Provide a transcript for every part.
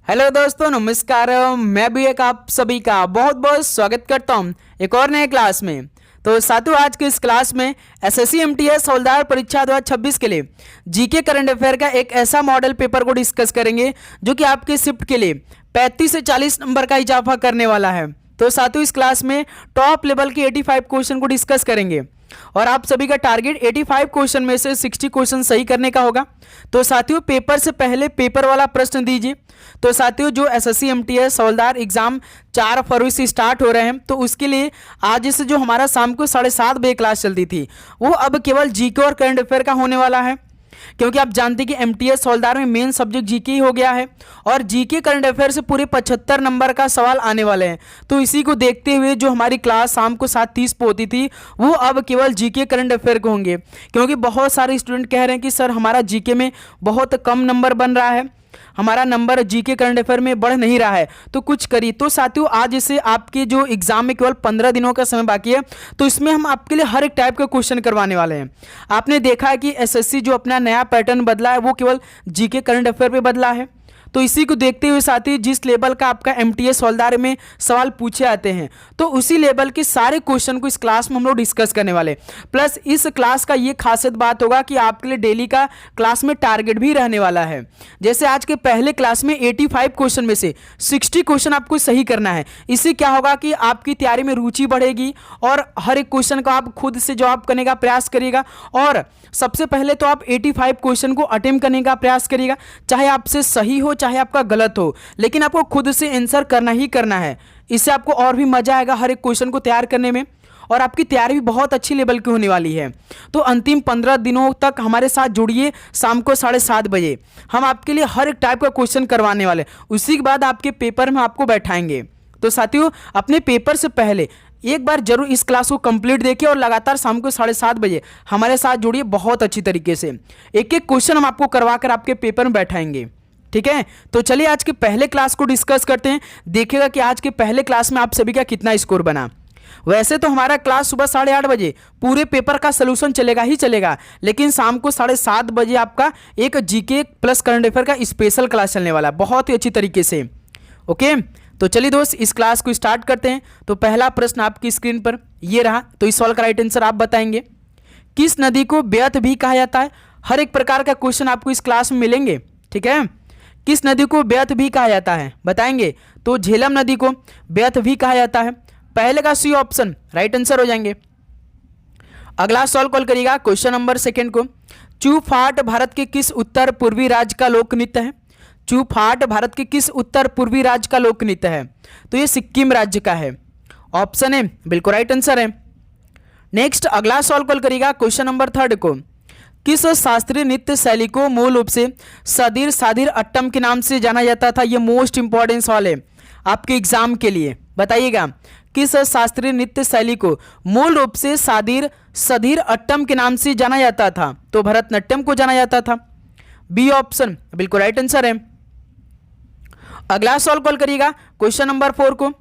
Hello दोस्तों, नमस्कार। मैं भी एक आप सभी का बहुत बहुत स्वागत करता हूं एक और नए क्लास में। तो साथियों, आज के इस क्लास में एसएससी एमटीएस हवलदार परीक्षा 2026 के लिए जीके करंट अफेयर का एक ऐसा मॉडल पेपर को डिस्कस करेंगे जो कि आपके शिफ्ट के लिए 35 से 40 नंबर का इजाफा करने वाला है। तो साथियों, इस क्लास में टॉप लेवल के 85 क्वेश्चन को डिस्कस करेंगे और आप सभी का टारगेट 85 क्वेश्चन में से 60 क्वेश्चन सही करने का होगा। तो साथियों, पेपर से पहले पेपर वाला प्रश्न दीजिए। तो साथियों, जो एसएससी एमटीएस हवलदार एग्जाम 4 फरवरी से स्टार्ट हो रहे हैं, तो उसके लिए आज से जो हमारा शाम को 7:30 बजे क्लास चलती थी, वो अब केवल जीके और करंट अफेयर का होने वाला है। क्योंकि आप जानते हैं कि एमटीएस हवलदार में मेन सब्जेक्ट जीके ही हो गया है और जीके करंट अफेयर से पूरे 75 नंबर का सवाल आने वाले हैं। तो इसी को देखते हुए जो हमारी क्लास शाम को 7:30 पे होती थी, वो अब केवल जीके करंट अफेयर को होंगे। क्योंकि बहुत सारे स्टूडेंट कह रहे हैं कि सर हमारा जीके में बहुत कम नंबर बन रहा है, हमारा नंबर जीके करंट अफेयर में बढ़ नहीं रहा है, तो कुछ करिए। तो साथियों, आज से आपके जो एग्जाम में केवल 15 दिनों का समय बाकी है, तो इसमें हम आपके लिए हर एक टाइप का क्वेश्चन करवाने वाले हैं। आपने देखा है कि एसएससी जो अपना नया पैटर्न बदला है, वो केवल जीके करंट अफेयर पे बदला है। तो इसी को देखते हुए साथी, जिस लेवल का आपका एमटीएस हवलदार में सवाल पूछे आते हैं, तो उसी लेवल के सारे क्वेश्चन को इस क्लास में हम लोग डिस्कस करने वाले। प्लस इस क्लास का ये खासियत बात होगा कि आपके लिए डेली का क्लास में टारगेट भी रहने वाला है। जैसे आज के पहले क्लास में 85 क्वेश्चन में से 60 क्वेश्चन आपको सही करना है। इससे क्या होगा कि आपकी तैयारी में रुचि बढ़ेगी और हर एक क्वेश्चन को आप खुद से जवाब करने का प्रयास करिएगा। और सबसे पहले तो आप 85 क्वेश्चन को अटेम्प्ट करने का प्रयास करिएगा, चाहे आपसे सही हो चाहे आपका गलत हो, लेकिन आपको खुद से आंसर करना ही करना है। इससे आपको और भी मजा आएगा हर एक क्वेश्चन को तैयार करने में और आपकी तैयारी भी बहुत अच्छी लेवल की होने वाली है। तो अंतिम 15 दिनों तक हमारे साथ जुड़िए। शाम को 7:30 बजे हम आपके लिए हर एक टाइप का क्वेश्चन करवाने वाले, उसी के बाद आपके पेपर में आपको बैठाएंगे। तो साथियों, अपने पेपर से पहले एक बार जरूर इस क्लास को कंप्लीट देखिए और लगातार शाम को 7:30 बजे हमारे साथ जुड़िए बहुत अच्छी तरीके से। एक एक क्वेश्चन हम आपको करवा कर आपके पेपर में बैठाएंगे, ठीक है। तो चलिए आज के पहले क्लास को डिस्कस करते हैं। देखिएगा कि आज के पहले क्लास में आप सभी का कितना स्कोर बना। वैसे तो हमारा क्लास सुबह 8:30 बजे पूरे पेपर का सोल्यूशन चलेगा ही चलेगा, लेकिन शाम को 7:30 बजे आपका एक जीके प्लस करंट अफेयर का स्पेशल क्लास चलने वाला है बहुत ही अच्छी तरीके से। ओके, तो चलिए दोस्त, इस क्लास को स्टार्ट करते हैं। तो पहला प्रश्न आपकी स्क्रीन पर ये रहा। तो इस सवाल का राइट आंसर आप बताएंगे। किस नदी को ब्यर्थ भी कहा जाता है? हर एक प्रकार का क्वेश्चन आपको इस क्लास में मिलेंगे, ठीक है। किस नदी को ब्यर्थ भी कहा जाता है बताएंगे? तो झेलम नदी को ब्यर्थ भी कहा जाता है। पहले का सी ऑप्शन राइट आंसर हो जाएंगे। अगला सवाल कॉल करिएगा क्वेश्चन नंबर 2 को। चूफाट भारत के किस उत्तर पूर्वी राज्य का लोक नृत्य है? चूफाट भारत के किस उत्तर पूर्वी राज्य का लोक नृत्य है? तो ये सिक्किम राज्य का है। ऑप्शन ए बिल्कुल राइट आंसर है। नेक्स्ट अगला सवाल कॉल करिएगा क्वेश्चन नंबर 3 को। किस शास्त्रीय नृत्य शैली को मूल रूप से सदीर साधिर अट्टम के नाम से जाना जाता था? ये मोस्ट इंपॉर्टेंट सवाल है आपके एग्जाम के लिए। बताइएगा, किस शास्त्रीय नृत्य शैली को मूल रूप से साधिर सधीर अट्टम के नाम से जाना जाता था? तो भरतनाट्यम को जाना जाता था। बी ऑप्शन बिल्कुल राइट आंसर है। अगला सवाल कॉल करिएगा क्वेश्चन नंबर 4 को।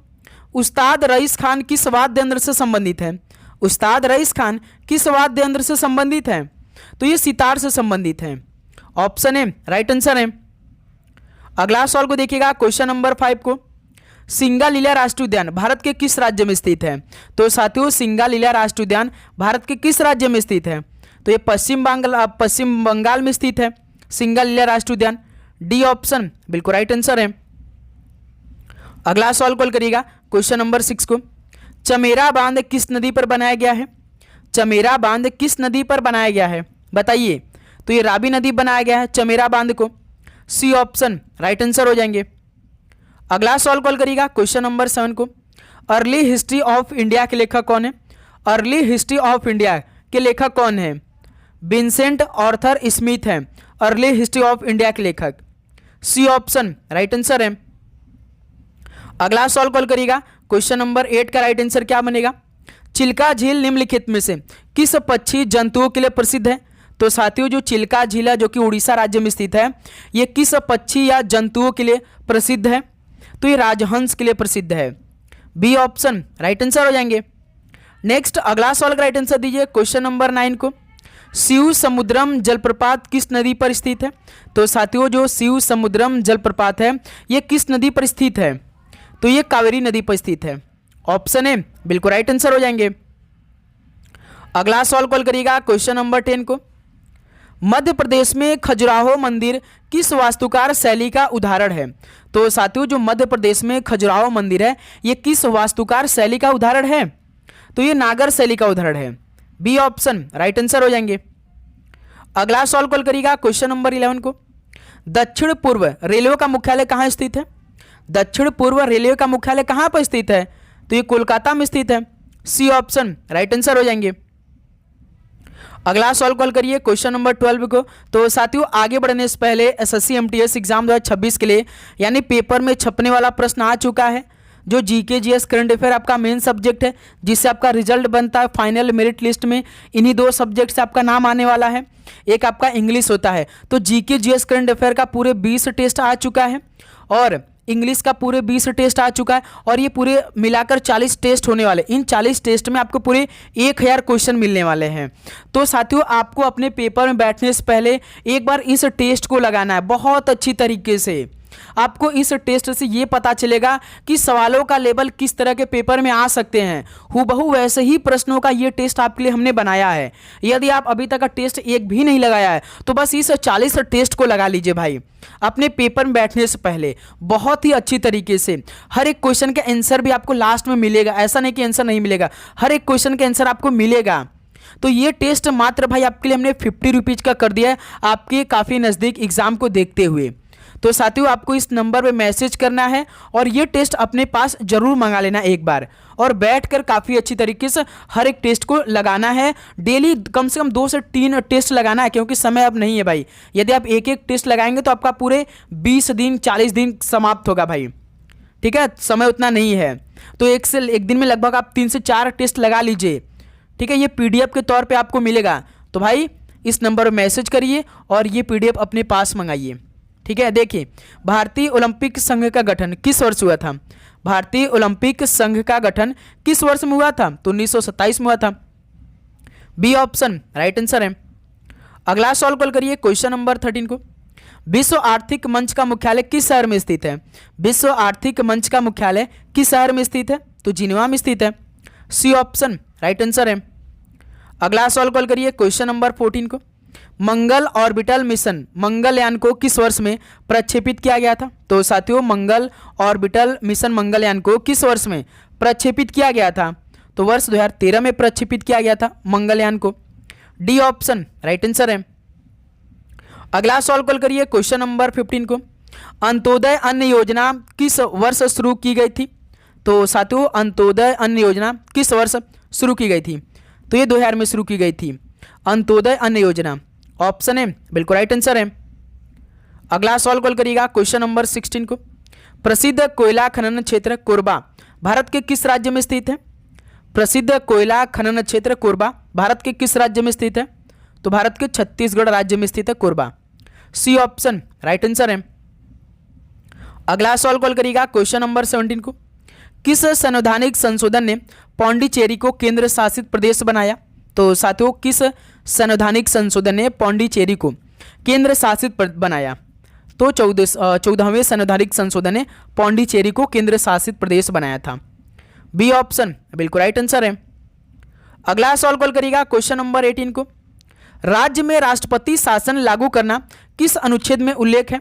उस्ताद रईस खान किस वाद्य यंत्र से संबंधित है? उस्ताद रईस खान किस वाद्य यंत्र से संबंधित है? तो ये सितार से संबंधित है। ऑप्शन ए राइट आंसर है। अगला सवाल को देखिएगा क्वेश्चन नंबर 5 को। सिंगालीला राष्ट्रीय उद्यान भारत के किस राज्य में स्थित है? तो साथियों, सिंगालीला राष्ट्रीय उद्यान भारत के किस राज्य में स्थित है? तो ये पश्चिम बंगाल में स्थित है सिंगालीला राष्ट्रीय उद्यान। डी ऑप्शन बिल्कुल राइट आंसर है। अगला सवाल कॉल करिएगा क्वेश्चन नंबर 6 को। चमेरा बांध किस नदी पर बनाया गया है? चमेरा बांध किस नदी पर बनाया गया है बताइए? तो ये रावी नदी बनाया गया है चमेरा बांध को। सी ऑप्शन राइट आंसर हो जाएंगे। अगला सवाल कॉल करिएगा क्वेश्चन नंबर 7 को। अर्ली हिस्ट्री ऑफ इंडिया के लेखक कौन है? अर्ली हिस्ट्री ऑफ इंडिया के लेखक कौन है? विंसेंट आर्थर स्मिथ है अर्ली हिस्ट्री ऑफ इंडिया के लेखक। सी ऑप्शन राइट आंसर है। अगला सवाल कॉल करिएगा क्वेश्चन नंबर 8 का राइट आंसर क्या बनेगा? चिल्का झील निम्नलिखित में से किस पक्षी जंतुओं के लिए प्रसिद्ध है? तो साथियों, जो चिल्का झील है जो कि उड़ीसा राज्य में स्थित है, ये किस पक्षी या जंतुओं के लिए प्रसिद्ध है? तो ये राजहंस के लिए प्रसिद्ध है। बी ऑप्शन राइट आंसर हो जाएंगे। नेक्स्ट अगला सवाल का राइट आंसर दीजिए क्वेश्चन नंबर 9 को। शिव समुद्रम जलप्रपात किस नदी पर स्थित है? तो साथियों जो शिव समुद्रम जलप्रपात है ये किस नदी पर स्थित है? तो ये कावेरी नदी पर स्थित है। ऑप्शन ए बिल्कुल राइट आंसर हो जाएंगे। अगला सवाल कॉल करिएगा क्वेश्चन नंबर 10 को। मध्य प्रदेश में खजुराहो मंदिर किस वास्तुकार शैली का उदाहरण है? तो साथियों जो मध्य प्रदेश में खजुराहो मंदिर है ये किस वास्तुकार शैली का उदाहरण है? तो ये नागर शैली का उदाहरण है। बी ऑप्शन राइट आंसर हो जाएंगे। अगला सवाल कॉल करिएगा क्वेश्चन नंबर 11 को। दक्षिण पूर्व रेलवे का मुख्यालय कहाँ स्थित है? दक्षिण पूर्व रेलवे का मुख्यालय कहाँ पर स्थित है? तो ये कोलकाता में स्थित है। सी ऑप्शन राइट आंसर हो जाएंगे। अगला सवाल कॉल करिए क्वेश्चन नंबर 12 को। तो साथियों आगे बढ़ने से पहले एसएससी एमटीएस एग्जाम 2026 के लिए यानी पेपर में छपने वाला प्रश्न आ चुका है, जो जीके जीएस करंट अफेयर आपका मेन सब्जेक्ट है, जिससे आपका रिजल्ट बनता है फाइनल मेरिट लिस्ट में। इन्हीं दो सब्जेक्ट से आपका नाम आने वाला है। एक आपका इंग्लिश होता है, तो जीके जीएस करंट अफेयर का पूरे 20 टेस्ट आ चुका है और इंग्लिश का पूरे 20 टेस्ट आ चुका है और ये पूरे मिलाकर 40 टेस्ट होने वाले। इन 40 टेस्ट में आपको पूरे 1000 क्वेश्चन मिलने वाले हैं। तो साथियों आपको अपने पेपर में बैठने से पहले एक बार इस टेस्ट को लगाना है बहुत अच्छी तरीके से। आपको इस टेस्ट से ये पता चलेगा कि सवालों का लेवल किस तरह के पेपर में आ सकते हैं। हूबहू वैसे ही प्रश्नों का ये टेस्ट आपके लिए हमने बनाया है। यदि आप अभी तक का टेस्ट एक भी नहीं लगाया है तो बस इस 40 टेस्ट को लगा लीजिए भाई अपने पेपर में बैठने से पहले बहुत ही अच्छी तरीके से। हर एक क्वेश्चन का आंसर भी आपको लास्ट में मिलेगा, ऐसा नहीं कि आंसर नहीं मिलेगा, हर एक क्वेश्चन का आंसर आपको मिलेगा। तो ये टेस्ट मात्र भाई आपके लिए हमने 50 रुपीज़ का कर दिया है आपके काफ़ी नज़दीक एग्जाम को देखते हुए। तो साथियों आपको इस नंबर पे मैसेज करना है और ये टेस्ट अपने पास जरूर मंगा लेना एक बार और बैठकर काफ़ी अच्छी तरीके से हर एक टेस्ट को लगाना है। डेली कम से कम 2 से 3 टेस्ट लगाना है, क्योंकि समय अब नहीं है भाई। यदि आप एक एक टेस्ट लगाएंगे तो आपका पूरे 20 दिन 40 दिन समाप्त होगा भाई, ठीक है, समय उतना नहीं है। तो एक दिन में लगभग आप 3 से 4 टेस्ट लगा लीजिए, ठीक है। ये PDF के तौर पर आपको मिलेगा। तो भाई इस नंबर पर मैसेज करिए और ये PDF अपने पास मंगाइए, ठीक है। देखिए भारतीय ओलंपिक संघ का गठन किस वर्ष हुआ था? भारतीय ओलंपिक संघ का गठन किस वर्ष में हुआ था? तो 1927 में हुआ था। बी ऑप्शन राइट आंसर है। अगला सवाल कॉल करिए क्वेश्चन नंबर 13 को। विश्व आर्थिक मंच का मुख्यालय किस शहर में स्थित है? विश्व आर्थिक मंच का मुख्यालय किस शहर में स्थित है? तो जिनेवा में स्थित है। सी ऑप्शन राइट आंसर है। अगला सवाल कॉल करिए क्वेश्चन नंबर 14 को। मंगल ऑर्बिटल मिशन मंगलयान को किस वर्ष में प्रक्षेपित किया गया था? तो साथियों मंगल ऑर्बिटल मिशन मंगलयान को किस वर्ष में प्रक्षेपित किया गया था? तो वर्ष 2013 में प्रक्षेपित किया गया था मंगलयान को। डी ऑप्शन राइट आंसर है। अगला सवाल कॉल करिए क्वेश्चन नंबर 15 को। अंत्योदय अन्न योजना किस वर्ष शुरू की गई थी? तो साथियों अंत्योदय अन्न योजना किस वर्ष शुरू की गई थी? तो ये 2000 में शुरू की गई थी अंत्योदय अन्न योजना। ऑप्शन है बिल्कुल राइट आंसर है। अगला सवाल कॉल करिएगा क्वेश्चन नंबर 16 को। प्रसिद्ध कोयला खनन क्षेत्र कोरबा भारत के किस राज्य में स्थित है? प्रसिद्ध कोयला खनन क्षेत्र कोरबा भारत के किस राज्य में स्थित है? तो भारत के छत्तीसगढ़ राज्य में स्थित है Korba. C option right answer है। अगला सवाल कॉल करिएगा क्वेश्चन नंबर 17 को। किस संवैधानिक संशोधन ने पौंडीचेरी को केंद्र शासित प्रदेश बनाया? तो साथियों किस संवैधानिक संशोधन ने पौंडीचेरी को केंद्र शासित बनाया? तो 14वें संवैधानिक संशोधन ने पौंडीचेरी को केंद्र शासित प्रदेश बनाया था। बी ऑप्शन बिल्कुल राइट आंसर है। अगला सवाल कॉल करिएगा क्वेश्चन नंबर 18 को। राज्य में राष्ट्रपति शासन लागू करना किस अनुच्छेद में उल्लेख है?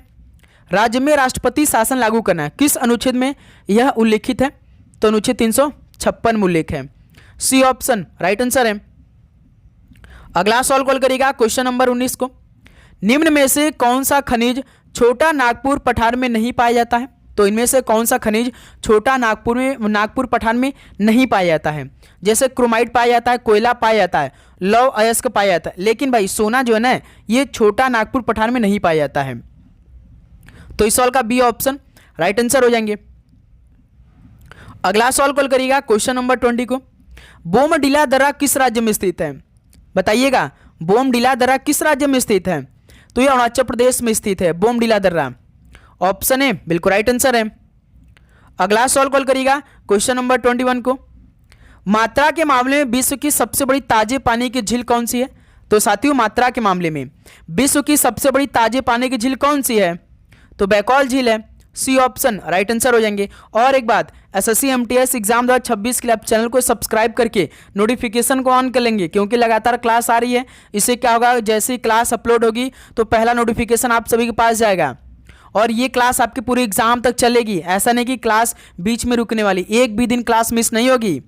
राज्य में राष्ट्रपति शासन लागू करना किस अनुच्छेद में यह उल्लेखित है? तो अनुच्छेद 356 में उल्लेख है। सी ऑप्शन राइट आंसर है। अगला सवाल कॉल करिएगा क्वेश्चन नंबर 19 को। निम्न में से कौन सा खनिज छोटा नागपुर पठार में नहीं पाया जाता है? तो इनमें से कौन सा खनिज छोटा नागपुर पठार में नहीं पाया जाता है? जैसे क्रोमाइट पाया जाता है, कोयला पाया जाता है, लौह अयस्क पाया जाता है, लेकिन भाई सोना जो है ना ये छोटा नागपुर पठार में नहीं पाया जाता है। तो इस सवाल का बी ऑप्शन राइट आंसर हो जाएंगे। अगला सवाल कॉल करिएगा क्वेश्चन नंबर 20 को। बोमडिला दर्रा किस राज्य में स्थित है? बताइएगा बोमडिला दर्रा किस राज्य में स्थित है? तो ये अरुणाचल प्रदेश में स्थित है बोमडिला दर्रा। ऑप्शन ए बिल्कुल राइट आंसर है। अगला सवाल कॉल करिएगा क्वेश्चन नंबर 21 को। मात्रा के मामले में विश्व की सबसे बड़ी ताजे पानी की झील कौन सी है? तो साथियों मात्रा के मामले में विश्व की सबसे बड़ी ताजे पानी की झील कौन सी है? तो बैकॉल झील है। सी ऑप्शन राइट आंसर हो जाएंगे। और एक बात, एसएससी एमटीएस एग्जाम 2026 के लिए आप चैनल को सब्सक्राइब करके नोटिफिकेशन को ऑन कर लेंगे, क्योंकि लगातार क्लास आ रही है। इससे क्या होगा, जैसे ही क्लास अपलोड होगी तो पहला नोटिफिकेशन आप सभी के पास जाएगा। और ये क्लास आपके पूरे एग्जाम तक चलेगी। ऐसा नहीं कि क्लास बीच में रुकने वाली, एक भी दिन क्लास मिस नहीं होगी।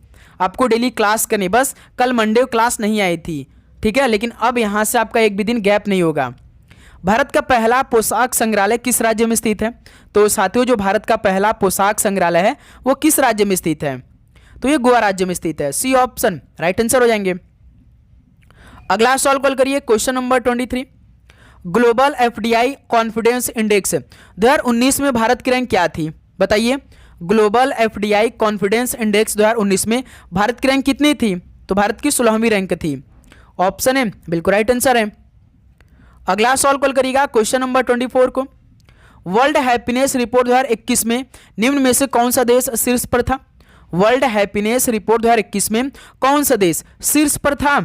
आपको डेली क्लास करनी, बस कल मंडे को क्लास नहीं आई थी, ठीक है, लेकिन अब यहाँ से आपका एक भी दिन गैप नहीं होगा। भारत का पहला पोशाक संग्रहालय किस राज्य में स्थित है? तो साथियों जो भारत का पहला पोशाक संग्रहालय है वो किस राज्य में स्थित है? तो ये गोवा राज्य में स्थित है। सी ऑप्शन राइट आंसर हो जाएंगे। अगला सवाल कॉल करिए, question number 23। Global FDI confidence index 2019 में भारत की रैंक क्या थी? बताइए, ग्लोबल एफडीआई कॉन्फिडेंस इंडेक्स 2019 में भारत की रैंक कितनी थी? तो भारत की 16वीं रैंक थी। ऑप्शन है बिल्कुल राइट आंसर है। अगला सवाल कॉल करिएगा, क्वेश्चन नंबर 24 को। वर्ल्ड हैप्पीनेस रिपोर्ट 2021 में निम्न में से कौन सा देश शीर्ष पर था? वर्ल्ड हैप्पीनेस रिपोर्ट 2021 में कौन सा देश शीर्ष पर था?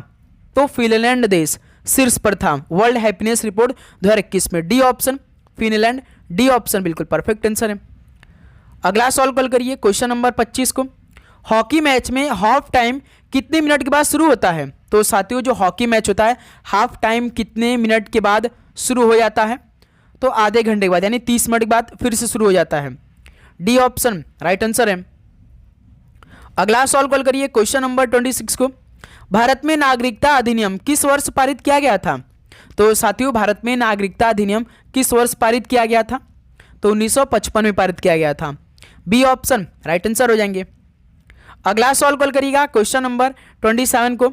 तो फिनलैंड देश शीर्ष पर था वर्ल्ड हैप्पीनेस रिपोर्ट 2021 में। D option Finland, D option बिल्कुल परफेक्ट आंसर है। अगला सवाल कॉल करिए, क्वेश्चन नंबर 25 को। हॉकी मैच में हाफ टाइम कितने मिनट के बाद शुरू होता है? तो साथियों जो हॉकी मैच होता है हाफ टाइम कितने मिनट के बाद शुरू हो जाता है? तो आधे घंटे के बाद, यानी 30 मिनट के बाद फिर से शुरू हो जाता है। डी ऑप्शन राइट आंसर है। अगला सवाल कॉल करिए, क्वेश्चन नंबर 26 को। भारत में नागरिकता अधिनियम किस वर्ष पारित किया गया था? तो साथियों भारत में नागरिकता अधिनियम किस वर्ष पारित किया गया था? तो 1955 में पारित किया गया था। बी ऑप्शन राइट आंसर हो जाएंगे। अगला सवाल कॉल करिएगा, क्वेश्चन नंबर 27 को।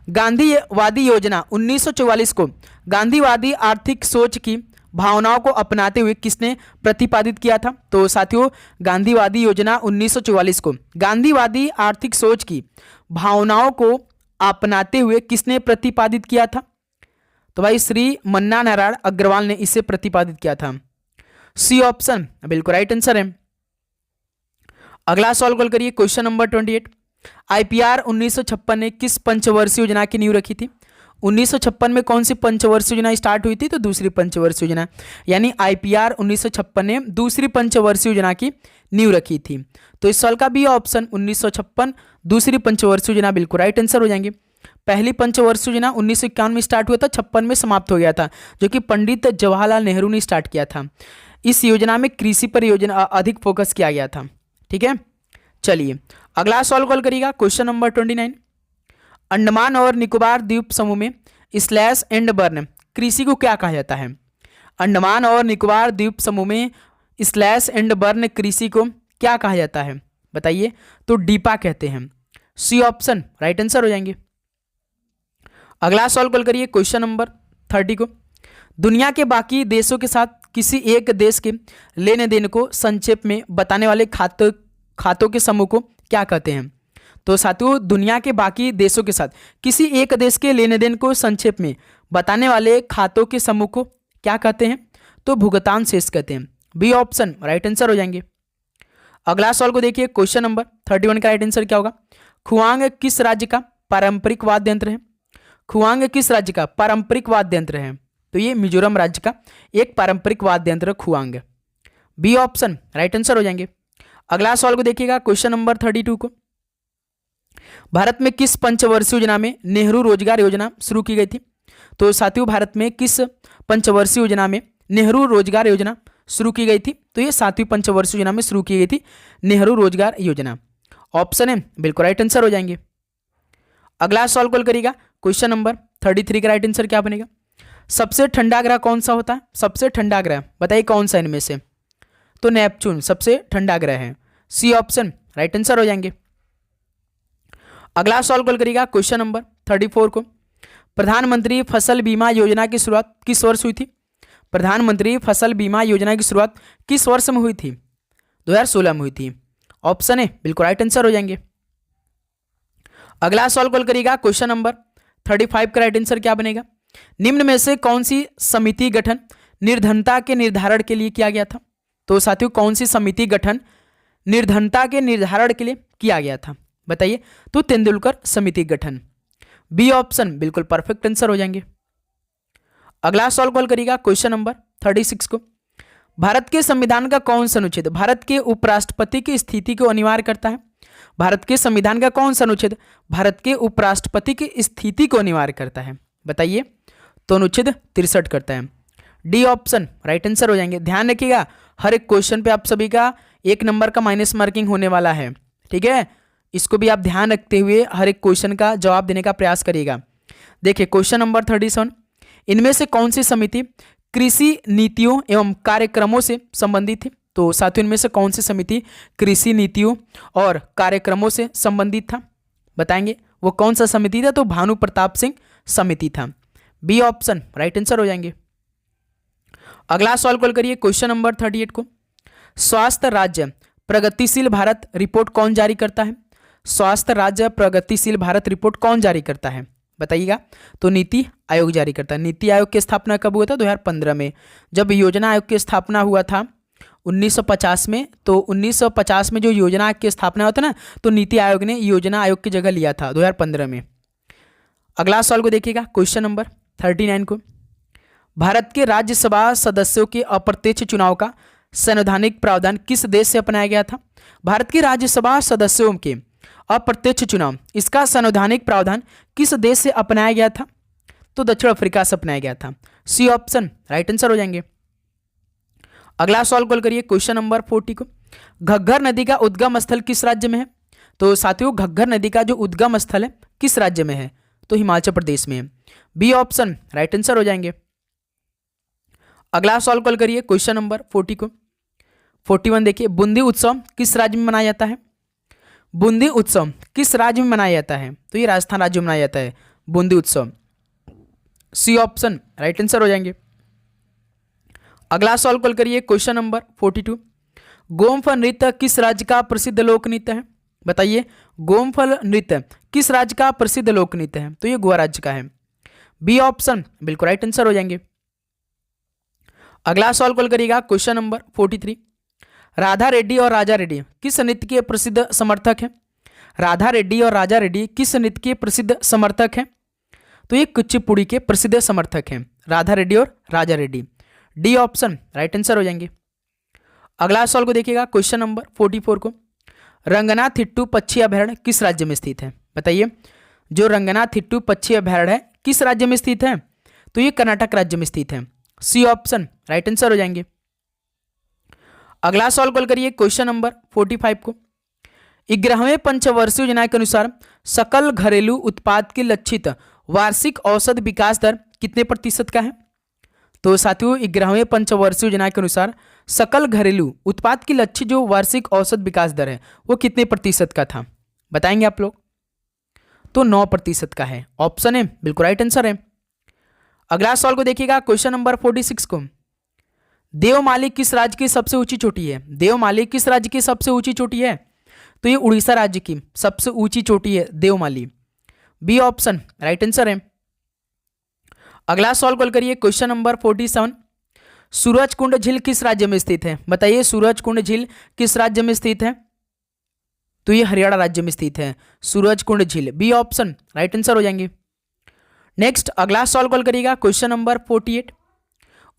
गांधीवादी योजना 1944 को गांधीवादी आर्थिक सोच की भावनाओं को अपनाते हुए किसने प्रतिपादित किया था? तो साथियों गांधीवादी योजना 1944 को गांधीवादी आर्थिक सोच की भावनाओं को अपनाते हुए किसने प्रतिपादित किया था? तो भाई श्री मन्ना नारायण अग्रवाल ने इसे प्रतिपादित किया था। सी ऑप्शन बिल्कुल राइट आंसर है। अगला सवाल कॉल करिए, क्वेश्चन नंबर 28। आईपीआर 1956 ने किस पंचवर्षीय योजना की नींव रखी थी? 1956 में कौन सी पंचवर्षीय योजना स्टार्ट हुई थी? तो दूसरी पंचवर्षीय योजना, यानी आईपीआर 1956 ने दूसरी पंचवर्षीय योजना की नींव रखी थी। तो इस साल का भी ऑप्शन 1956 दूसरी पंचवर्षीय योजना बिल्कुल राइट आंसर हो जाएंगे। पहली पंचवर्षीय योजना 1951 में स्टार्ट हुआ था, 56 में समाप्त हो गया था, जो कि पंडित जवाहरलाल नेहरू ने स्टार्ट किया था। इस योजना में कृषि पर योजना अधिक फोकस किया गया था, ठीक है। चलिए अगला सवाल कॉल करिएगा, क्वेश्चन नंबर 29। अंडमान और निकोबार द्वीप समूह में स्लैश एंड बर्न कृषि को क्या कहा जाता है? अंडमान और निकोबार द्वीप समूह में स्लैश एंड बर्न कृषि को क्या कहा जाता है? बताइए। तो डीपा कहते हैं। सी ऑप्शन राइट आंसर हो जाएंगे। अगला सवाल कॉल करिए, क्वेश्चन नंबर 30 को। दुनिया के बाकी देशों के साथ किसी एक देश के लेने देन को संक्षेप में बताने वाले खातों के समूह को क्या कहते हैं? तो साथियों दुनिया के बाकी देशों के साथ किसी एक देश के लेने देन को संक्षेप में बताने वाले खातों के समूह को क्या कहते हैं? तो भुगतान शेष कहते हैं। बी ऑप्शन राइट आंसर हो जाएंगे। अगला सवाल को देखिए, क्वेश्चन नंबर 31 का राइट आंसर क्या होगा? खुआंग किस राज्य का पारंपरिक वाद्य यंत्र है? खुआंग किस राज्य का पारंपरिक वाद्य यंत्र है? तो ये मिजोरम राज्य का एक पारंपरिक वाद्य यंत्र खुआंग। बी ऑप्शन राइट आंसर हो जाएंगे। अगला सवाल को देखिएगा, क्वेश्चन नंबर 32 को। भारत में किस पंचवर्षीय योजना में नेहरू रोजगार योजना शुरू की गई थी? तो साथियों भारत में किस पंचवर्षीय योजना में नेहरू रोजगार योजना शुरू की गई थी? तो ये 7वीं पंचवर्षीय योजना में शुरू की गई थी नेहरू रोजगार योजना। ऑप्शन है बिल्कुल राइट आंसर हो जाएंगे। अगला सवाल कॉल करिएगा, क्वेश्चन नंबर 33 का राइट आंसर क्या बनेगा? सबसे ठंडा ग्रह कौन सा होता है? सबसे ठंडा ग्रह बताइए कौन सा इनमें से? तो नेपच्यून सबसे ठंडा ग्रह है। सी ऑप्शन राइट आंसर हो जाएंगे। अगला सवाल कॉल करिएगा, क्वेश्चन नंबर 34 को। प्रधानमंत्री फसल बीमा योजना की शुरुआत किस वर्ष हुई थी? प्रधानमंत्री फसल बीमा योजना की शुरुआत किस वर्ष में हुई थी? 2016 में हुई थी। ऑप्शन है बिल्कुल राइट आंसर हो जाएंगे। अगला सवाल कॉल करिएगा, क्वेश्चन नंबर 35 का राइट आंसर क्या बनेगा? निम्न में से कौन सी समिति गठन निर्धनता के निर्धारण के लिए किया गया था? तो साथियों कौन सी समिति गठन निर्धनता के निर्धारण के लिए किया गया था? बताइए। तो तेंदुलकर समिति गठन। बी ऑप्शन बिल्कुल परफेक्ट आंसर हो जाएंगे। अगला सवाल कॉल करिएगा क्वेश्चन नंबर 36 को। भारत के संविधान का कौन सा अनुच्छेद भारत के उपराष्ट्रपति की स्थिति को अनिवार्य करता है? भारत के संविधान का कौन सा अनुच्छेद भारत के उपराष्ट्रपति की स्थिति को अनिवार्य करता है? बताइए। तो अनुच्छेद 63 करता है। डी ऑप्शन राइट आंसर हो जाएंगे। ध्यान रखिएगा, हर एक क्वेश्चन पे आप सभी का 1 नंबर का माइनस मार्किंग होने वाला है, ठीक है। इसको भी आप ध्यान रखते हुए हर एक क्वेश्चन का जवाब देने का प्रयास करिएगा। देखिए क्वेश्चन नंबर 37, इनमें से कौन सी समिति कृषि नीतियों एवं कार्यक्रमों से संबंधित थी? तो साथियों, इनमें से कौन सी समिति कृषि नीतियों और कार्यक्रमों से संबंधित था? बताएंगे वो कौन सा समिति था? तो भानु प्रताप सिंह समिति था। बी ऑप्शन राइट आंसर हो जाएंगे। अगला सवाल कॉल करिए क्वेश्चन नंबर 38 को। स्वास्थ्य राज्य प्रगतिशील भारत रिपोर्ट कौन जारी करता है? स्वास्थ्य राज्य प्रगतिशील भारत रिपोर्ट कौन जारी करता है? बताइएगा। तो नीति आयोग जारी करता है। नीति आयोग की स्थापना कब हुआ था? 2015 में। जब योजना आयोग की स्थापना हुआ था 1950 में, तो 1950 में जो योजना आयोग की स्थापना हुआ था ना, तो नीति आयोग ने योजना आयोग की जगह लिया था 2015 में। अगला सवाल को देखिएगा क्वेश्चन नंबर 39 को। भारत के राज्यसभा सदस्यों के अप्रत्यक्ष चुनाव का संवैधानिक प्रावधान किस देश से अपनाया गया था? भारत के राज्यसभा सदस्यों के अप्रत्यक्ष चुनाव, इसका संवैधानिक प्रावधान किस देश से अपनाया गया था? तो दक्षिण अफ्रीका से अपनाया गया था। सी ऑप्शन राइट आंसर हो जाएंगे। अगला सवाल कॉल करिए क्वेश्चन नंबर 40 को। घग्गर नदी का उद्गम स्थल किस राज्य में है? तो साथियों, घग्गर नदी का जो उद्गम स्थल है किस राज्य में है? तो हिमाचल प्रदेश में है। बी ऑप्शन राइट आंसर हो जाएंगे। अगला सवाल कॉल करिए क्वेश्चन नंबर 40 को। 41 देखिए, बूंदी उत्सव किस राज्य में मनाया जाता है? बूंदी उत्सव किस राज्य में मनाया जाता है? तो ये राजस्थान राज्य में मनाया जाता है बूंदी उत्सव। सी ऑप्शन राइट आंसर हो जाएंगे। अगला सवाल कॉल करिए क्वेश्चन नंबर 42। गोमफल नृत्य किस राज्य का प्रसिद्ध लोक नृत्य है? बताइए, गोमफल नृत्य किस राज्य का प्रसिद्ध लोक नृत्य है? तो ये गोवा राज्य का है। बी ऑप्शन बिल्कुल राइट आंसर हो जाएंगे। अगला सवाल कॉल करिएगा क्वेश्चन नंबर 43। राधा रेड्डी और राजा रेड्डी किस नृत्य के प्रसिद्ध समर्थक हैं? राधा रेड्डी और राजा रेड्डी किस नृत्य के प्रसिद्ध समर्थक हैं? तो ये कुचिपुड़ी के प्रसिद्ध समर्थक हैं, राधा रेड्डी और Raja Reddy. D option right answer हो जाएंगे। अगला सवाल को देखिएगा क्वेश्चन नंबर 44 को। रंगनाथिट्टू पक्षी अभयारण्य किस राज्य में स्थित है? बताइए, जो रंगनाथिट्टू पक्षी अभयारण्य है किस राज्य में स्थित है? तो ये कर्नाटक राज्य में स्थित है। सी ऑप्शन राइट आंसर हो जाएंगे। अगला सवाल कॉल करिए क्वेश्चन नंबर 45 को। 11वें पंचवर्षीय योजना के अनुसार सकल घरेलू उत्पाद की लक्षित वार्षिक औसत विकास दर कितने प्रतिशत का है? तो साथियों, 11वें पंचवर्षीय योजना के अनुसार सकल घरेलू उत्पाद की लक्षित जो वार्षिक औसत विकास दर है वो कितने प्रतिशत का था? बताएंगे आप लोग। तो 9% का है। ऑप्शन है बिल्कुल राइट आंसर है। अगला सवाल को देखिएगा क्वेश्चन नंबर 46 को। देवमाली किस राज्य की सबसे ऊंची चोटी है? देवमाली किस राज्य की सबसे ऊंची चोटी है? तो ये उड़ीसा राज्य की सबसे ऊंची चोटी है Devmali. B option right answer है। अगला सवाल कॉल करिए क्वेश्चन नंबर 47। सूरजकुंड झील किस राज्य में स्थित है? बताइए, सूरजकुंड झील किस राज्य में स्थित है? तो ये हरियाणा राज्य में स्थित है सूरजकुंड झील। बी ऑप्शन राइट आंसर हो जाएंगे। नेक्स्ट अगला सवाल कॉल करिएगा क्वेश्चन नंबर 48।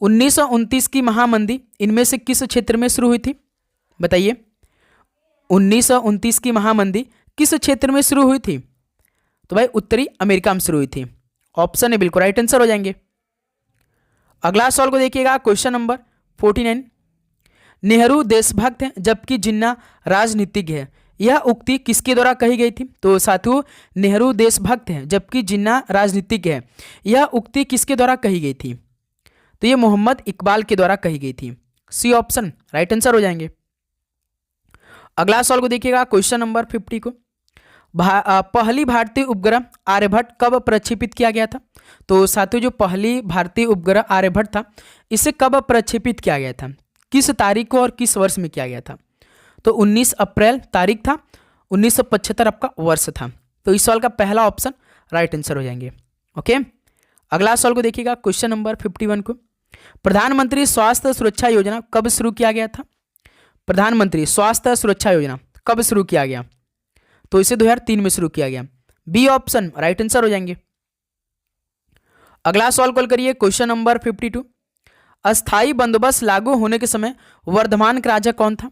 1929 की महामंदी इनमें से किस क्षेत्र में शुरू हुई थी? बताइए, 1929 की महामंदी किस क्षेत्र में शुरू हुई थी? तो भाई उत्तरी अमेरिका में शुरू हुई थी। ऑप्शन है बिल्कुल राइट आंसर हो जाएंगे। अगला सवाल को देखिएगा क्वेश्चन नंबर 49। नेहरू देशभक्त हैं जबकि जिन्ना राजनीतिज्ञ है, यह उक्ति किसके द्वारा कही गई थी? तो साथियों, नेहरू देशभक्त हैं जबकि जिन्ना राजनीतिज्ञ है, यह उक्ति किसके द्वारा कही गई थी? तो ये मोहम्मद इकबाल के द्वारा कही गई थी। सी ऑप्शन राइट आंसर हो जाएंगे। अगला सवाल को देखिएगा क्वेश्चन नंबर 50 को। पहली भारतीय उपग्रह आर्यभट्ट कब प्रक्षेपित किया गया था? तो साथियों, जो पहली भारतीय उपग्रह आर्यभट्ट था इसे कब प्रक्षेपित किया गया था? किस तारीख को और किस वर्ष में किया गया था? तो 19 अप्रैल तारीख था, 1975 आपका वर्ष था। तो इस सवाल का पहला ऑप्शन राइट आंसर हो जाएंगे। ओके, अगला सवाल को देखिएगा क्वेश्चन नंबर 51 को। प्रधानमंत्री स्वास्थ्य सुरक्षा योजना कब शुरू किया गया था? प्रधानमंत्री स्वास्थ्य सुरक्षा योजना कब शुरू किया गया? तो इसे 2003 में शुरू किया गया। बी ऑप्शन राइट आंसर हो जाएंगे। अगला सवाल कॉल करिए क्वेश्चन नंबर 52। अस्थाई बंदोबस्त लागू होने के समय वर्धमान का राजा कौन था?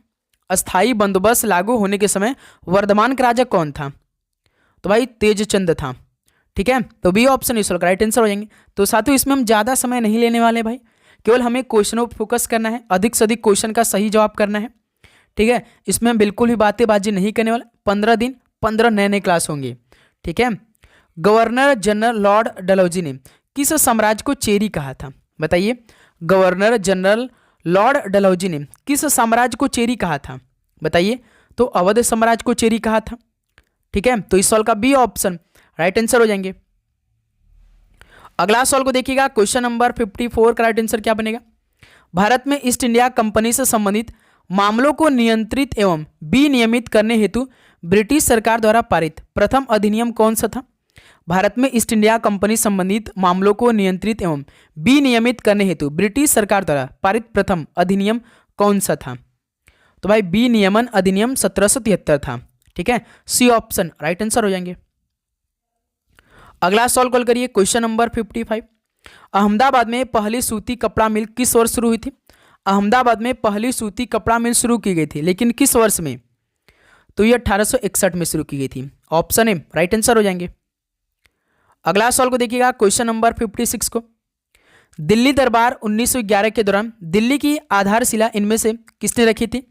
अस्थाई बंदोबस्त लागू होने के समय वर्धमान का राजा कौन था? तो भाई तेजचंद था। ठीक है, तो बी ऑप्शन इस राइट आंसर हो जाएंगे। तो साथियों इसमें हम ज़्यादा समय नहीं लेने वाले भाई, केवल हमें क्वेश्चनों पर फोकस करना है, अधिक से अधिक क्वेश्चन का सही जवाब करना है। ठीक है, इसमें हम बिल्कुल भी बातेंबाजी नहीं करने वाले। 15 दिन 15 नए नए क्लास होंगे। ठीक है, गवर्नर जनरल लॉर्ड डलहौजी ने किस साम्राज्य को चेरी कहा था? बताइए, गवर्नर जनरल लॉर्ड डलहौजी ने किस साम्राज्य को चेरी कहा था? बताइए, तो अवध साम्राज्य को चेरी कहा था। ठीक है, तो इस सवाल का बी ऑप्शन राइट आंसर हो जाएंगे। अगला सवाल को देखिएगा क्वेश्चन नंबर 54 का राइट आंसर क्या बनेगा? भारत में ईस्ट इंडिया कंपनी से संबंधित मामलों को नियंत्रित एवं विनियमित करने हेतु ब्रिटिश सरकार द्वारा पारित प्रथम अधिनियम कौन सा था? भारत में ईस्ट इंडिया कंपनी संबंधित मामलों को नियंत्रित एवं विनियमित करने हेतु ब्रिटिश सरकार द्वारा पारित प्रथम अधिनियम कौन सा था? तो भाई विनियमन अधिनियम 1773 था। ठीक है, सी ऑप्शन राइट आंसर हो जाएंगे। अगला सवाल कॉल करिए क्वेश्चन नंबर 55। अहमदाबाद में पहली सूती कपड़ा मिल किस वर्ष शुरू हुई थी? अहमदाबाद में पहली सूती कपड़ा मिल शुरू की गई थी, लेकिन किस वर्ष में? तो ये 1861 में शुरू की गई थी। ऑप्शन ए राइट आंसर हो जाएंगे। अगला सवाल को देखिएगा क्वेश्चन नंबर 56 को। दिल्ली दरबार 1911 के दौरान दिल्ली की आधारशिला इनमें से किसने रखी थी?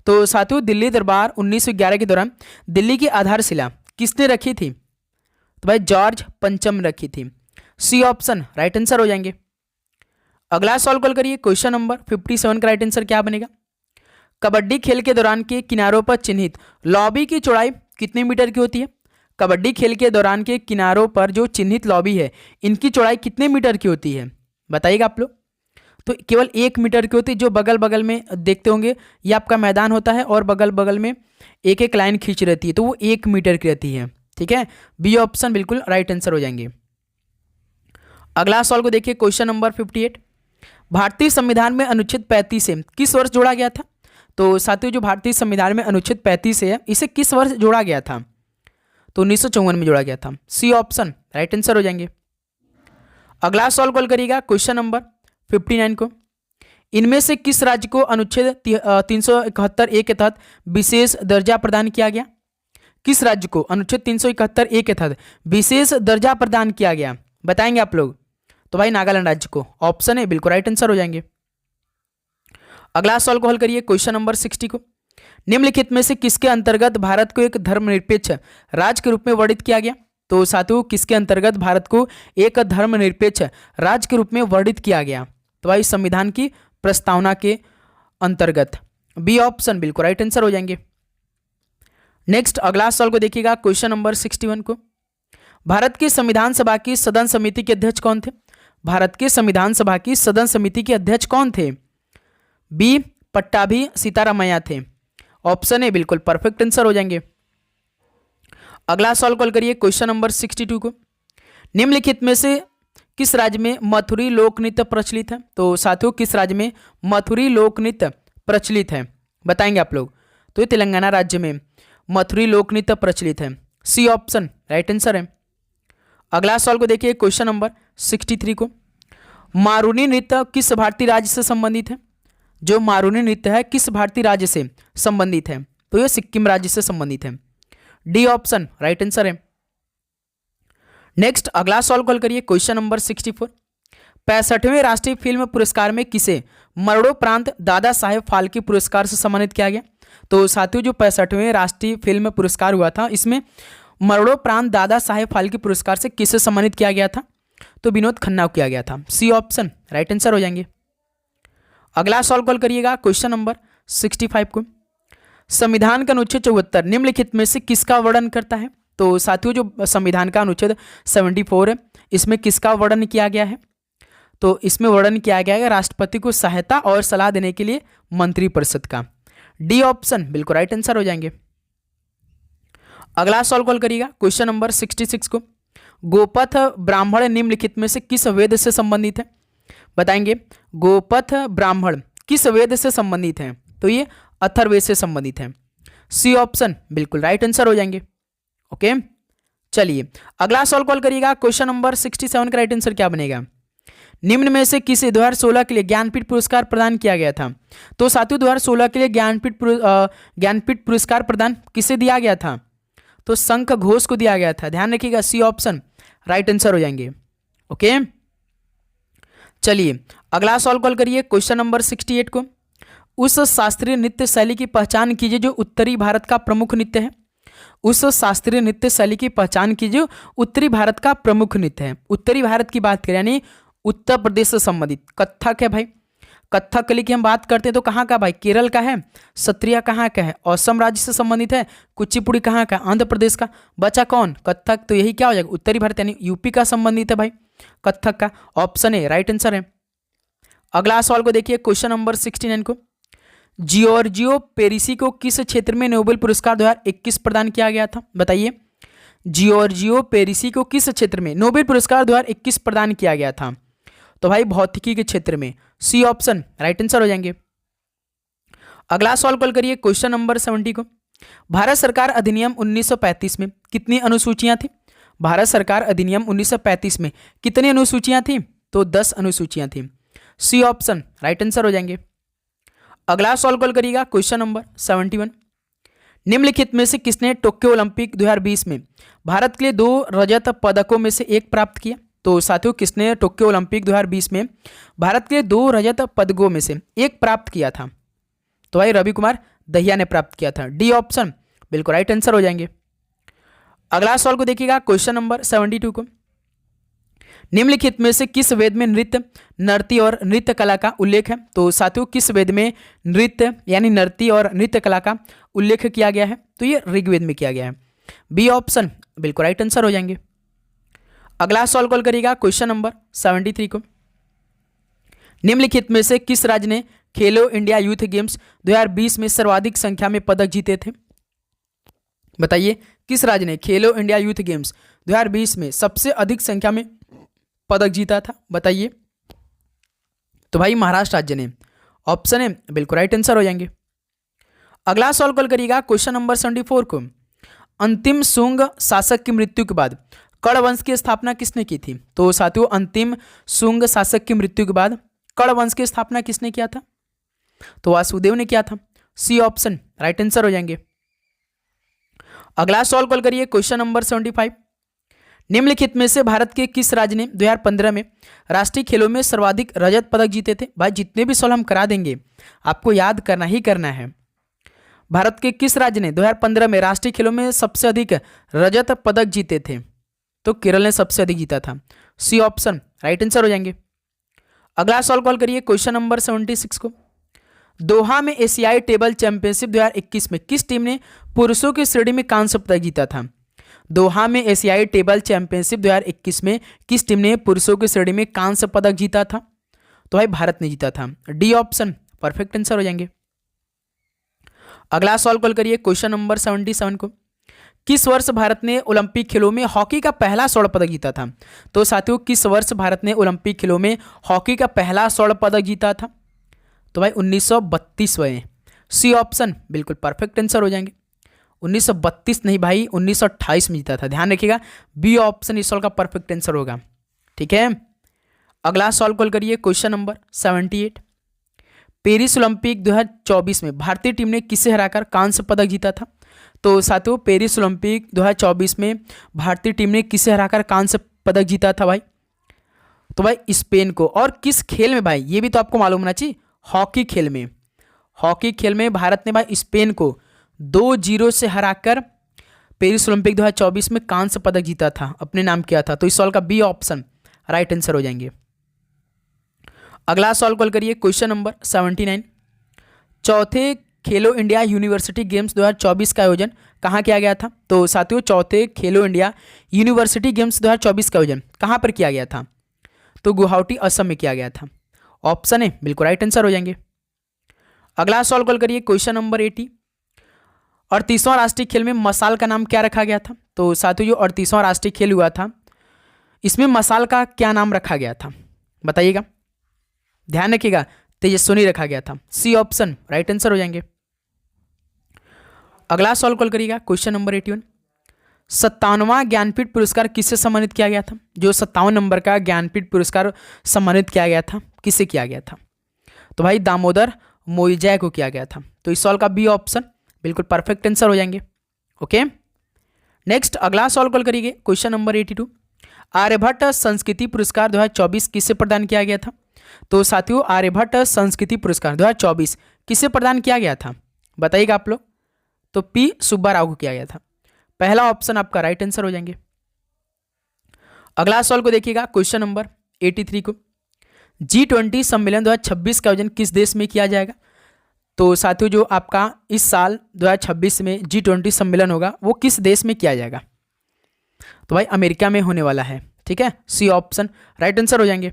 तो साथियों दिल्ली दरबार 1911 के दौरान दिल्ली की आधारशिला किसने रखी थी? तो भाई जॉर्ज पंचम रखी थी। सी ऑप्शन राइट आंसर हो जाएंगे। अगला सवाल कॉल करिए क्वेश्चन नंबर 57 का राइट आंसर क्या बनेगा? कबड्डी खेल के दौरान के किनारों पर चिन्हित लॉबी की चौड़ाई कितने मीटर की होती है? कबड्डी खेल के दौरान के किनारों पर जो चिन्हित लॉबी है इनकी चौड़ाई कितने मीटर की होती है? बताइएगा आप लोग। तो केवल 1 मीटर की होती है। जो बगल बगल में देखते होंगे ये आपका मैदान होता है और बगल बगल में एक एक लाइन खींच रहती है, तो वो 1 मीटर की रहती है। ठीक है, बी ऑप्शन बिल्कुल राइट आंसर हो जाएंगे। अगला सवाल को देखिए क्वेश्चन नंबर 58। भारतीय संविधान में अनुच्छेद 35 से किस वर्ष जोड़ा गया था? तो साथियों जो भारतीय संविधान में अनुच्छेद 35 है इसे किस वर्ष जोड़ा गया था? तो 1954 में जोड़ा गया था। सी ऑप्शन राइट आंसर हो जाएंगे। अगला सवाल कॉल करिएगा क्वेश्चन नंबर 59 को। इनमें से किस राज्य को अनुच्छेद 371 ए के तहत विशेष दर्जा प्रदान किया गया? किस राज्य को अनुच्छेद 371 ए के तहत विशेष दर्जा प्रदान किया गया? बताएंगे आप लोग। तो भाई नागालैंड राज्य को। ऑप्शन है बिल्कुल राइट आंसर हो जाएंगे। अगला सवाल को हल करिए क्वेश्चन नंबर 60 को। निम्नलिखित में से किसके अंतर्गत भारत को एक धर्मनिरपेक्ष राज्य के रूप में वर्णित किया गया? तो साथियों किसके अंतर्गत भारत को एक धर्मनिरपेक्ष राज्य के रूप में वर्णित किया गया? तो भाई संविधान की प्रस्तावना के अंतर्गत। बी ऑप्शन बिल्कुल राइट आंसर हो जाएंगे। नेक्स्ट अगला सवाल को देखिएगा क्वेश्चन नंबर 61 को। भारत की संविधान सभा की सदन समिति के अध्यक्ष कौन थे? भारत के संविधान सभा की सदन समिति के अध्यक्ष कौन थे? बी पट्टाभी सीतारामैया थे। ऑप्शन ए बिल्कुल परफेक्ट आंसर हो जाएंगे। अगला सवाल कॉल करिए क्वेश्चन नंबर 62 को। निम्नलिखित में से किस राज्य में मथुरी लोक नृत्य प्रचलित है? तो साथियों किस राज्य में मथुरी लोक नृत्य प्रचलित है? बताएंगे आप लोग। तो ये तेलंगाना राज्य में मथुरी लोक नृत्य प्रचलित है। सी ऑप्शन राइट आंसर है। अगला सवाल को देखिए क्वेश्चन नंबर 63 को। मारूनी नृत्य किस भारतीय राज्य से संबंधित है? जो मारूनी नृत्य है किस भारतीय राज्य से संबंधित है? तो यह सिक्किम राज्य से संबंधित है। डी ऑप्शन राइट आंसर है। नेक्स्ट अगला सवाल कॉल करिए क्वेश्चन नंबर 64। 65वें राष्ट्रीय फिल्म पुरस्कार में किसे मरणोपरांत दादा साहेब फाल्के पुरस्कार से सम्मानित किया गया? तो साथियों जो 65वें राष्ट्रीय फिल्म पुरस्कार हुआ था इसमें मरणोपरांत दादा साहेब फाल्के पुरस्कार से किसे सम्मानित किया गया था? तो विनोद खन्ना को किया गया था। सी ऑप्शन राइट आंसर हो जाएंगे। अगला सवाल कॉल करिएगा क्वेश्चन नंबर 65 को। संविधान का अनुच्छेद 74 निम्नलिखित में से किसका वर्णन करता है? तो साथियों जो संविधान का अनुच्छेद 74 है इसमें किसका वर्णन किया गया है? तो इसमें वर्णन किया गया है राष्ट्रपति को सहायता और सलाह देने के लिए मंत्रिपरिषद का। डी ऑप्शन बिल्कुल राइट आंसर हो जाएंगे। अगला सवाल कॉल करिएगा क्वेश्चन नंबर 66 को। गोपथ ब्राह्मण निम्नलिखित में से किस वेद से संबंधित है? बताएंगे। गोपथ ब्राह्मण किस वेद से संबंधित है? तो ये अथर्ववेद से संबंधित है। सी ऑप्शन बिल्कुल राइट आंसर हो जाएंगे। ओके, चलिए अगला सवाल कॉल करिएगा, क्वेश्चन नंबर 67 का राइट आंसर क्या बनेगा? निम्न में से किसे 2016 के लिए ज्ञानपीठ पुरस्कार प्रदान किया गया था? तो साथियों 2016 के लिए ज्ञानपीठ पुरस्कार प्रदान किसे दिया गया था? तो शंख घोष को दिया गया था। ध्यान रखिएगा, सी ऑप्शन राइट आंसर हो जाएंगे। ओके, चलिए अगला सवाल कॉल करिए, क्वेश्चन नंबर 68 को। उस शास्त्रीय नृत्य शैली की पहचान कीजिए जो उत्तरी भारत का प्रमुख नृत्य है। उस शास्त्रीय नृत्य शैली की पहचान कीजिए उत्तरी भारत का प्रमुख नृत्य है। उत्तरी भारत की बात करें यानी उत्तर प्रदेश से संबंधित कथक है भाई। कथकली की हम बात करते हैं तो कहाँ का भाई? केरल का है। सत्रिया कहाँ का है? असम राज्य से संबंधित है। कुचिपुड़ी कहाँ का? आंध्र प्रदेश का। बचा कौन? कथक। तो यही क्या हो जाएगा? उत्तरी भारत यानी यूपी का संबंधित है भाई कथक का। ऑप्शन ए राइट आंसर है। अगला सवाल को देखिए, क्वेश्चन नंबर 69 को। जियोर्जियो पेरिसी को किस क्षेत्र में नोबेल पुरस्कार 2021 प्रदान किया गया था? बताइए, जियोर्जियो पेरिसी को किस क्षेत्र में नोबेल पुरस्कार 2021 प्रदान किया गया था? तो भाई भौतिकी के क्षेत्र में। सी ऑप्शन राइट आंसर हो जाएंगे। अगला सवाल कॉल करिए, क्वेश्चन नंबर 70 को। भारत सरकार अधिनियम 1935 में कितनी अनुसूचियां थी? भारत सरकार अधिनियम 1935 में कितनी अनुसूचियां थी? तो 10 अनुसूचियां थी। सी ऑप्शन राइट आंसर हो जाएंगे। अगला सवाल कॉल करिएगा, क्वेश्चन नंबर 71। निम्नलिखित में से किसने टोक्यो ओलंपिक 2020 में भारत के लिए 2 रजत पदकों में से एक प्राप्त किया? तो साथियों किसने टोक्यो ओलंपिक 2020 में भारत के 2 रजत पदकों में से एक प्राप्त किया था? तो भाई रवि कुमार दहिया ने प्राप्त किया था। डी ऑप्शन बिल्कुल राइट आंसर हो जाएंगे। अगला सवाल को देखिएगा, क्वेश्चन नंबर 72 को। निम्नलिखित में से किस वेद में नृत्य, नर्ती और नृत्य कला का उल्लेख है? तो साथियों किस वेद में नृत्य यानी नर्ती और नृत्य कला का उल्लेख किया गया है? तो ये ऋग्वेद में किया गया है। बी ऑप्शन बिल्कुल राइट आंसर हो जाएंगे। अगला सवाल कॉल करिएगा, क्वेश्चन नंबर 73 को। निम्नलिखित में से किस राज्य ने खेलो इंडिया यूथ गेम्स 2020 में सर्वाधिक संख्या में पदक जीते थे? बताइए, किस राज्य ने खेलो इंडिया यूथ गेम्स 2020 में सबसे अधिक संख्या में पदक जीता था? बताइए। तो भाई महाराष्ट्र राज्य ने। ऑप्शन है बिल्कुल राइट आंसर हो जाएंगे। अगला सवाल कॉल करिएगा, क्वेश्चन नंबर 74 को। अंतिम सुंग शासक की मृत्यु के बाद कर्ण वंश की स्थापना किसने की थी? तो साथियों अंतिम सुंग शासक की मृत्यु के बाद कर्ण वंश की स्थापना किसने किया था? तो वासुदेव ने किया था। सी ऑप्शन राइट आंसर हो जाएंगे। अगला सवाल कॉल करिए, क्वेश्चन नंबर 75। निम्नलिखित में से भारत के किस राज्य ने 2015 में राष्ट्रीय खेलों में सर्वाधिक रजत पदक जीते थे? भाई जितने भी सवाल हम करा देंगे आपको याद करना ही करना है। भारत के किस राज्य ने 2015 में राष्ट्रीय खेलों में सबसे अधिक रजत पदक जीते थे? तो केरल ने सबसे अधिक जीता था। सी ऑप्शन राइट आंसर हो जाएंगे। अगला सवाल कॉल करिए, क्वेश्चन नंबर 76 को। दोहा में एशियाई टेबल चैंपियनशिप 2021 में किस टीम ने पुरुषों की श्रेणी में कांस्य पदक जीता था? दोहा में एशियाई टेबल चैंपियनशिप 2021 में किस टीम ने पुरुषों की श्रेणी में कांस्य पदक जीता था? तो भाई भारत ने जीता था। डी ऑप्शन परफेक्ट आंसर हो जाएंगे। अगला सवाल कॉल करिए, क्वेश्चन नंबर 77 को। किस वर्ष भारत ने ओलंपिक खेलों में हॉकी का पहला स्वर्ण पदक जीता था? तो साथियों किस वर्ष भारत ने ओलंपिक खेलों में हॉकी का पहला स्वर्ण पदक जीता था? तो भाई 1932 में। सी ऑप्शन बिल्कुल परफेक्ट आंसर हो जाएंगे। 1932 नहीं भाई 1928 में जीता था। ध्यान रखिएगा, बी ऑप्शन इस सवाल का परफेक्ट आंसर होगा। ठीक है, अगला सवाल कॉल करिए, क्वेश्चन नंबर 78। पेरिस ओलंपिक 2024 में भारतीय टीम ने किसे हराकर कांस्य पदक जीता था? तो साथियों पेरिस ओलंपिक 2024 में भारतीय टीम ने किसे हराकर कांस्य पदक जीता था भाई? तो भाई स्पेन को। और किस खेल में भाई? ये भी तो आपको मालूम होना चाहिए। हॉकी खेल में। हॉकी खेल में भारत ने भाई स्पेन को 2-0 से हराकर पेरिस ओलंपिक 2024 में कांस्य पदक जीता था, अपने नाम किया था। तो इस सवाल का बी ऑप्शन राइट आंसर हो जाएंगे। अगला सवाल कॉल करिए, क्वेश्चन नंबर 79। चौथे खेलो इंडिया यूनिवर्सिटी गेम्स 2024 का आयोजन कहाँ किया गया था? तो साथियों चौथे खेलो इंडिया यूनिवर्सिटी गेम्स 2024 का आयोजन कहाँ पर किया गया था? तो गुवाहाटी असम में किया गया था। ऑप्शन है बिल्कुल राइट आंसर हो जाएंगे। अगला सवाल कॉल करिए, क्वेश्चन नंबर 80। 38वां राष्ट्रीय खेल में मसाल का नाम क्या रखा गया था? तो साथियों जो 38वां राष्ट्रीय खेल हुआ था इसमें मसाल का क्या नाम रखा गया था? बताइएगा, ध्यान रखिएगा, तेजस्विनी रखा गया था। सी ऑप्शन राइट आंसर हो जाएंगे। अगला सवाल कॉल करिएगा, क्वेश्चन नंबर 81। 57वां ज्ञानपीठ पुरस्कार किससे सम्मानित किया गया था? जो 57 नंबर का ज्ञानपीठ पुरस्कार सम्मानित किया गया था, किससे किया गया था? तो भाई दामोदर मोइजय को किया गया था। तो इस सवाल का बी ऑप्शन बिल्कुल परफेक्ट आंसर हो जाएंगे। ओके, नेक्स्ट अगला सवाल कॉल करिए, क्वेश्चन नंबर 82। आर्यभट्ट संस्कृति पुरस्कार 2024 किससे प्रदान किया गया था? तो साथियों आर्यभट्ट संस्कृति पुरस्कार 2024 किससे प्रदान किया गया था, बताइएगा आप लोग। तो पी सुब्बा राव को किया गया था। पहला ऑप्शन आपका राइट आंसर हो जाएंगे। अगला सवाल को देखिएगा, क्वेश्चन नंबर 83 को। G20 सम्मेलन 2026 का आयोजन किस देश में किया जाएगा? तो साथियों जो आपका इस साल 2026 में G20 सम्मेलन होगा वो किस देश में किया जाएगा? तो भाई अमेरिका में होने वाला है। ठीक है, सी ऑप्शन राइट आंसर हो जाएंगे।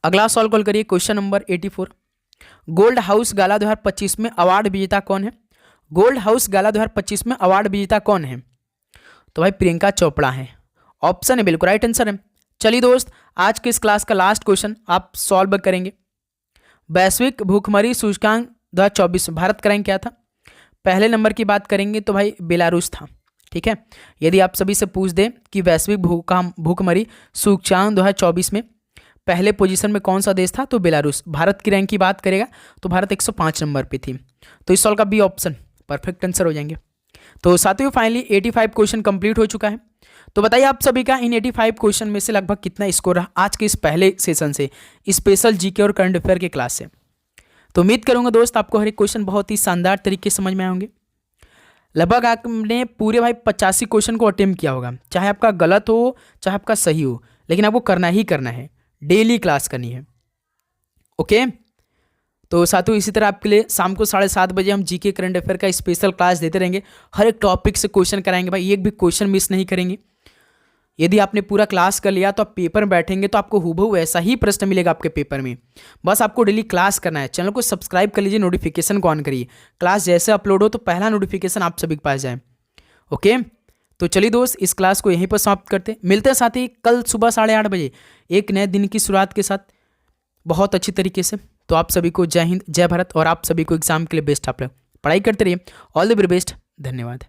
अगला सवाल कॉल करिए, क्वेश्चन नंबर 84। गोल्ड हाउस गाला 2025 में अवार्ड विजेता कौन है? गोल्ड हाउस गाला 2025 में अवार्ड विजेता कौन है? तो भाई प्रियंका चोपड़ा है। ऑप्शन है बिल्कुल राइट आंसर है। चलिए दोस्त, आज के इस क्लास का लास्ट क्वेश्चन आप सॉल्व करेंगे। वैश्विक भूखमरी सूचकांक 2024 भारत का रैंक क्या था? पहले नंबर की बात करेंगे तो भाई बेलारूस था। ठीक है, यदि आप सभी से पूछ दें कि वैश्विक भूखमरी सूचकांक 2024 में पहले पोजीशन में कौन सा देश था, तो बेलारूस। भारत की रैंक की बात करेगा तो भारत 105 नंबर पे थी। तो इस सवाल का बी ऑप्शन परफेक्ट आंसर हो जाएंगे। तो साथियों फाइनली 85 क्वेश्चन कंप्लीट हो चुका है। तो बताइए आप सभी का इन 85 क्वेश्चन में से लगभग कितना स्कोर रहा आज के इस पहले सेशन से, स्पेशल जीके और करंट अफेयर के क्लास से। तो उम्मीद करूंगा दोस्त आपको हर एक क्वेश्चन बहुत ही शानदार तरीके से समझ में आए होंगे। लगभग आपने पूरे भाई 85 क्वेश्चन को अटेम्प्ट किया होगा, चाहे आपका गलत हो चाहे आपका सही हो, लेकिन आपको करना ही करना है, डेली क्लास करनी है। ओके, तो साथियों इसी तरह आपके लिए शाम को 7:30 बजे हम जीके करंट अफेयर का स्पेशल क्लास देते रहेंगे। हर एक टॉपिक से क्वेश्चन कराएंगे भाई, एक भी क्वेश्चन मिस नहीं करेंगे। यदि आपने पूरा क्लास कर लिया तो आप पेपर में बैठेंगे तो आपको हूबहू वैसा ही प्रश्न मिलेगा आपके पेपर में। बस आपको डेली क्लास करना है। चैनल को सब्सक्राइब कर लीजिए, नोटिफिकेशन को ऑन करिए, क्लास जैसे अपलोड हो तो पहला नोटिफिकेशन आप सभी के पास जाए। ओके, तो चलिए दोस्त इस क्लास को यहीं पर समाप्त करते, मिलते हैं साथ ही कल सुबह 8:30 बजे एक नए दिन की शुरुआत के साथ बहुत अच्छी तरीके से। तो आप सभी को जय हिंद, जय भारत, और आप सभी को एग्जाम के लिए बेस्ट। आप लोग पढ़ाई करते रहिए। ऑल द वेरी बेस्ट, धन्यवाद।